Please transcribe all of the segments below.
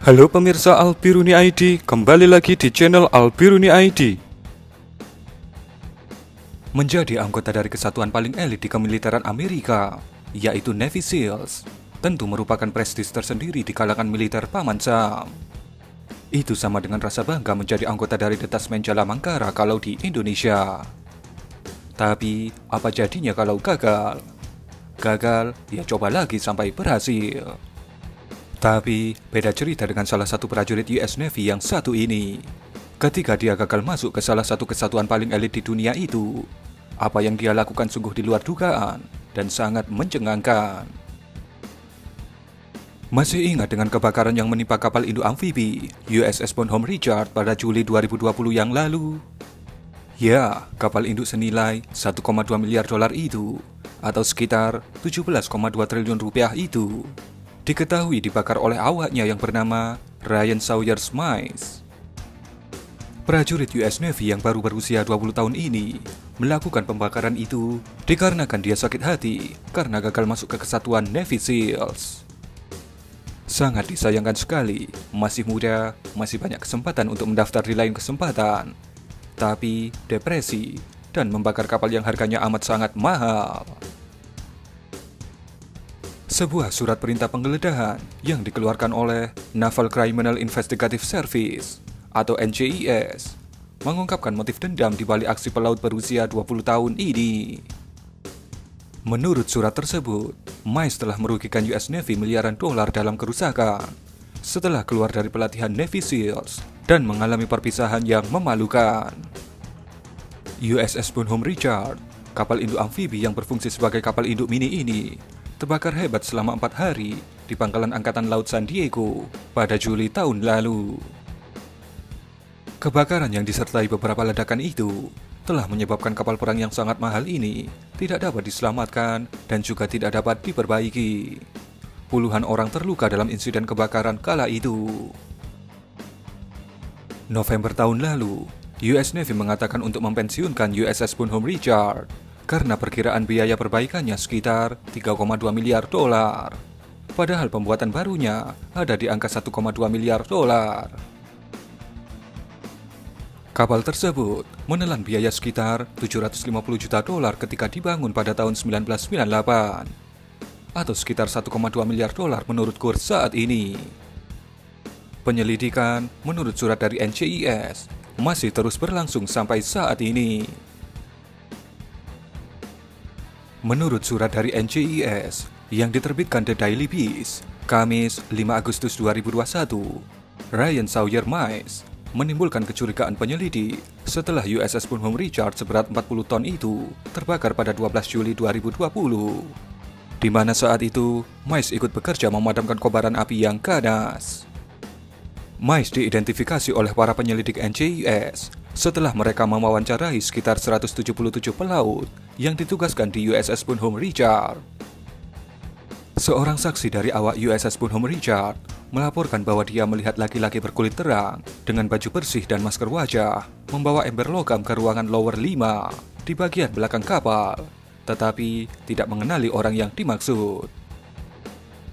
Halo pemirsa Albiruni ID, kembali lagi di channel Albiruni ID. Menjadi anggota dari kesatuan paling elit di kemiliteran Amerika, yaitu Navy SEALs, tentu merupakan prestis tersendiri di kalangan militer Paman Sam. Itu sama dengan rasa bangga menjadi anggota dari Detasmen Jalamangkara kalau di Indonesia. Tapi, apa jadinya kalau gagal? Gagal, ya coba lagi sampai berhasil. Tapi, beda cerita dengan salah satu prajurit US Navy yang satu ini. Ketika dia gagal masuk ke salah satu kesatuan paling elit di dunia itu, apa yang dia lakukan sungguh di luar dugaan dan sangat mencengangkan. Masih ingat dengan kebakaran yang menimpa kapal induk amfibi USS Bonhomme Richard pada Juli 2020 yang lalu? Ya, kapal induk senilai 1,2 miliar dolar itu, atau sekitar 17,2 triliun rupiah itu, diketahui dibakar oleh awaknya yang bernama Ryan Sawyers Mice. Prajurit US Navy yang baru berusia 20 tahun ini melakukan pembakaran itu dikarenakan dia sakit hati karena gagal masuk ke kesatuan Navy SEALs. Sangat disayangkan sekali, masih muda, masih banyak kesempatan untuk mendaftar di lain kesempatan. Tapi depresi dan membakar kapal yang harganya amat sangat mahal. Sebuah surat perintah penggeledahan yang dikeluarkan oleh Naval Criminal Investigative Service atau NCIS mengungkapkan motif dendam di balik aksi pelaut berusia 20 tahun ini. Menurut surat tersebut, Mice telah merugikan US Navy miliaran dolar dalam kerusakan setelah keluar dari pelatihan Navy SEALs dan mengalami perpisahan yang memalukan. USS Bonhomme Richard, kapal induk amfibi yang berfungsi sebagai kapal induk mini ini, terbakar hebat selama 4 hari di pangkalan Angkatan Laut San Diego pada Juli tahun lalu. Kebakaran yang disertai beberapa ledakan itu telah menyebabkan kapal perang yang sangat mahal ini tidak dapat diselamatkan dan juga tidak dapat diperbaiki. Puluhan orang terluka dalam insiden kebakaran kala itu. November tahun lalu, US Navy mengatakan untuk mempensiunkan USS Bonhomme Richard karena perkiraan biaya perbaikannya sekitar 3,2 miliar dolar. Padahal pembuatan barunya ada di angka 1,2 miliar dolar. Kapal tersebut menelan biaya sekitar 750 juta dolar ketika dibangun pada tahun 1998. Atau sekitar 1,2 miliar dolar menurut kurs saat ini. Penyelidikan menurut surat dari NCIS masih terus berlangsung sampai saat ini. Menurut surat dari NCIS yang diterbitkan The Daily Beast, Kamis 5 Agustus 2021, Ryan Sawyers Mice menimbulkan kecurigaan penyelidik setelah USS Bonhomme Richard seberat 40 ton itu terbakar pada 12 Juli 2020. Di mana saat itu, Mice ikut bekerja memadamkan kobaran api yang ganas. Mice diidentifikasi oleh para penyelidik NCIS setelah mereka mewawancarai sekitar 177 pelaut yang ditugaskan di USS Bonhomme Richard. Seorang saksi dari awak USS Bonhomme Richard melaporkan bahwa dia melihat laki-laki berkulit terang dengan baju bersih dan masker wajah membawa ember logam ke ruangan lower 5 di bagian belakang kapal, tetapi tidak mengenali orang yang dimaksud.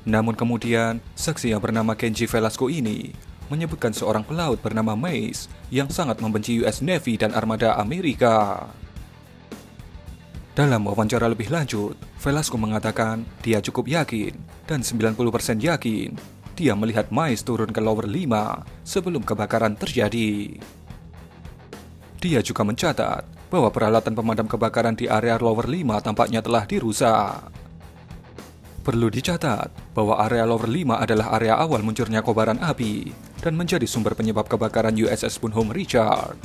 Namun kemudian, saksi yang bernama Kenji Velasco ini menyebutkan seorang pelaut bernama Mice yang sangat membenci US Navy dan armada Amerika. Dalam wawancara lebih lanjut, Velasco mengatakan dia cukup yakin dan 90% yakin dia melihat Mice turun ke lower 5 sebelum kebakaran terjadi. Dia juga mencatat bahwa peralatan pemadam kebakaran di area lower 5 tampaknya telah dirusak. Perlu dicatat bahwa area lower 5 adalah area awal munculnya kobaran api dan menjadi sumber penyebab kebakaran USS Bonhomme Richard.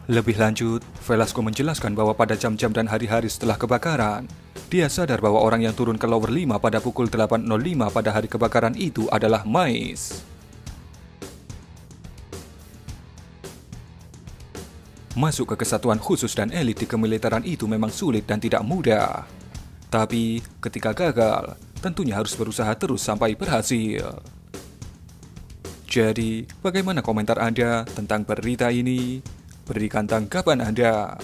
Lebih lanjut, Velasco menjelaskan bahwa pada jam-jam dan hari-hari setelah kebakaran, dia sadar bahwa orang yang turun ke lower 5 pada pukul 8.05 pada hari kebakaran itu adalah Mice. Masuk ke kesatuan khusus dan elit di kemiliteran itu memang sulit dan tidak mudah. Tapi, ketika gagal, tentunya harus berusaha terus sampai berhasil. Jadi, bagaimana komentar Anda tentang berita ini? Berikan tanggapan Anda.